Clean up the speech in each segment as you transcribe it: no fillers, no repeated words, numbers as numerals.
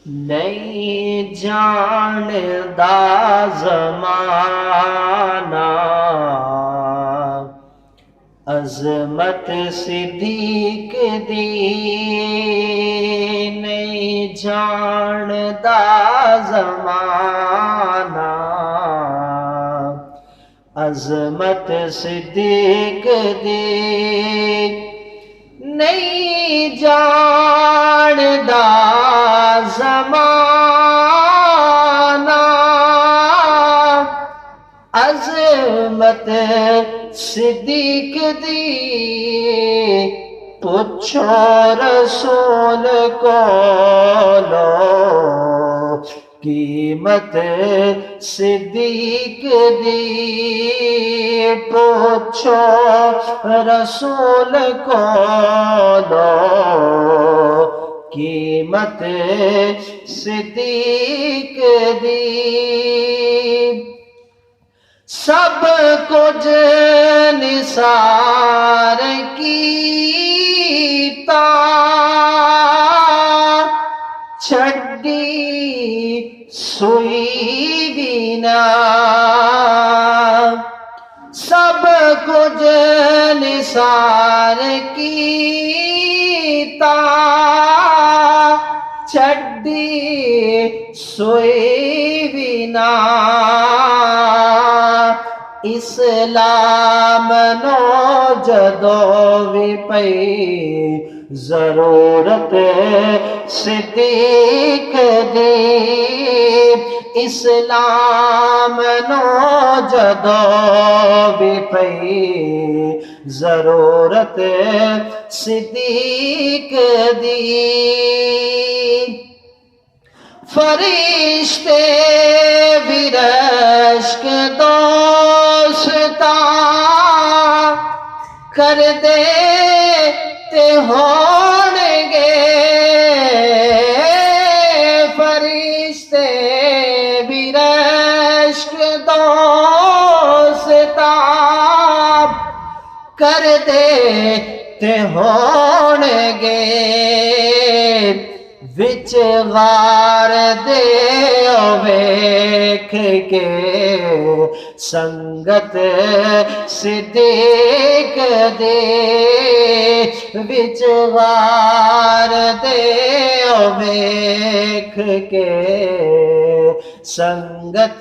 नहीं जानदा ज़माना अज़मत सिद्दीक़ दी। नहीं जानदा ज़माना अज़मत सिद्दीक़ दी। नहीं जानदा ज़माना अज़मत सिद्दीक़ दी। पुछो रसूल कोलो कीमत सिद्दीक़ दी। पूछो रसूल कोलो कीमत सिद्दीक़ दी। सब कुछ निसार कीता छड्डी सुई बिना। सब कुछ निसार कीता छड्डी सुई बिना। इस्लाम नो जदों भी पई ज़रूरत सिद्दीक़ दी। इस्लाम नो जदों भी पई ज़रूरत सिद्दीक़ दी। फरिश्ते भी रश्क दोस्ता कर दे ते होणगे। फरिश्ते भी रश्क दोस्ता कर दे ते होणगे। विच गार दे वेख के संगत सिद्दीक़ दे। विच गार दे वेख के संगत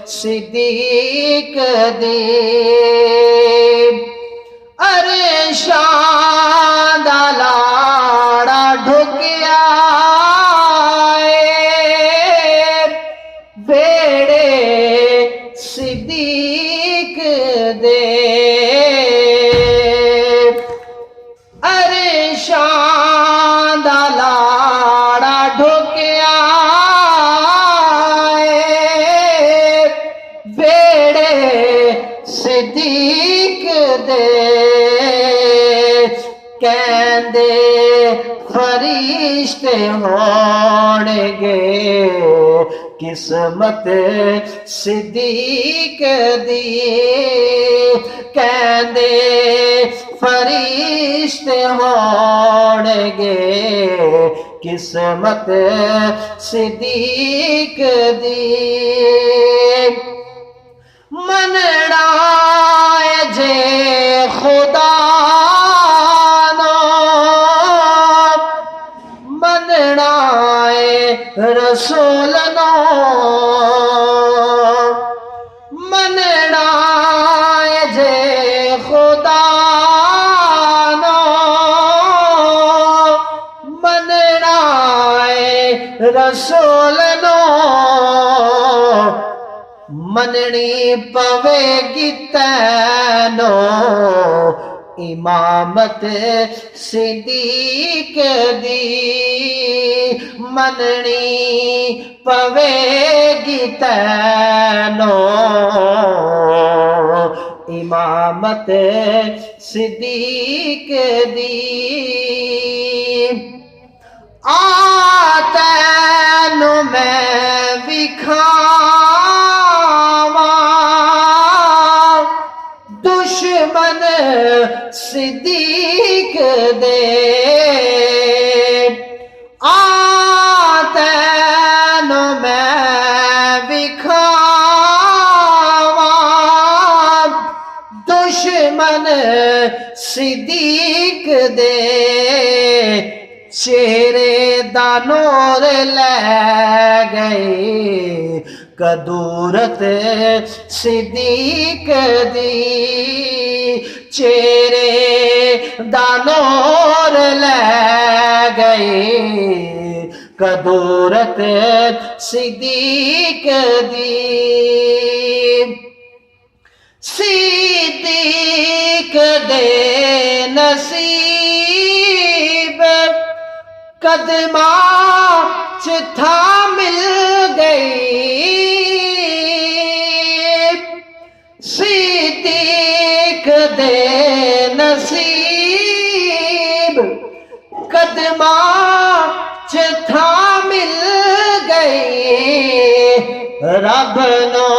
सिद्दीक़ दे। अरे शादा लाड़ा ढुकिया बेड़े सिद्दीक़ दे। अरे शादा लाड़ा ढुकिया बेड़े सिद्दीक़ दे। कहंदे फरिश्ते होणगे किस्मत सिद्दीक़ दी। कहंदे फरिश्ते होणगे किस्मत सिद्दीक़ दी। मनड़ा जे खुदा रसूल नो मनना जे खुदा नो मनना रसूल नो। मननी पवेगी तैनो इमामत सिद्दीक़ दी। मननी पवेगी तैनो इमामत सिद्दीक़ दी। आ तैनू मैं विखावा दुश्मन सिद्दीक़ दे। आते सिद्दीक दे चेहरे दा नूर लै गए कदूरत सिद्दीक दी चेहरे दा नूर लै गए कदूरत सिद्दीक दी सिद्दीक दे नसीब कदमां च था मिल गई सिद्दीक दे नसीब कदमां च था मिल गई रब नो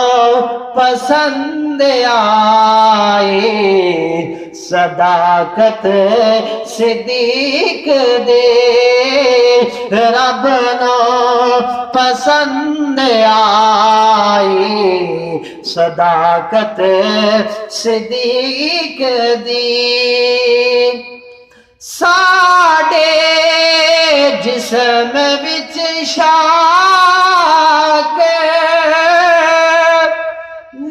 पसंद आए सदाकत सिद्दीक दे रब नो पसंद आए सदाकत सिद्दीक दी साडे जिस्म विच शाक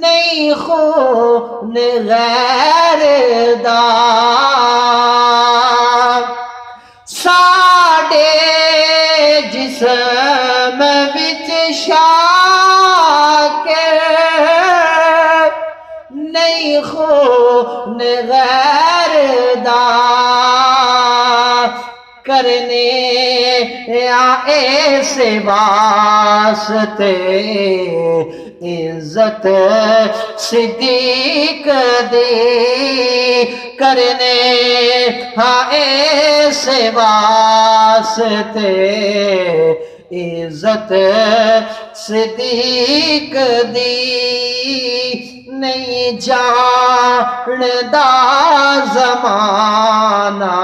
नहीं खून गैर दा साडे जिस्म विच शाक नहीं खून गैर दा करने ऐसे वास्ते इज्जत सिद्दीक दे करने हाँ ऐसे वास्ते इज्जत सिद्दीक दी नहीं जानदा ज़माना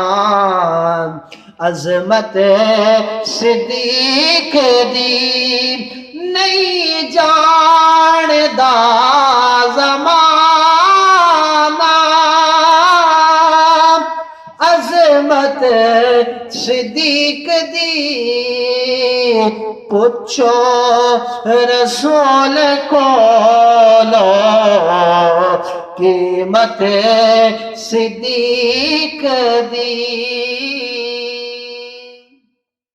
अज़मत सिद्दीक दी नहीं जानदा ज़माना अज़मत सिद्दीक दी पुछो रसूल कोलो कीमत सिद्दीक दी।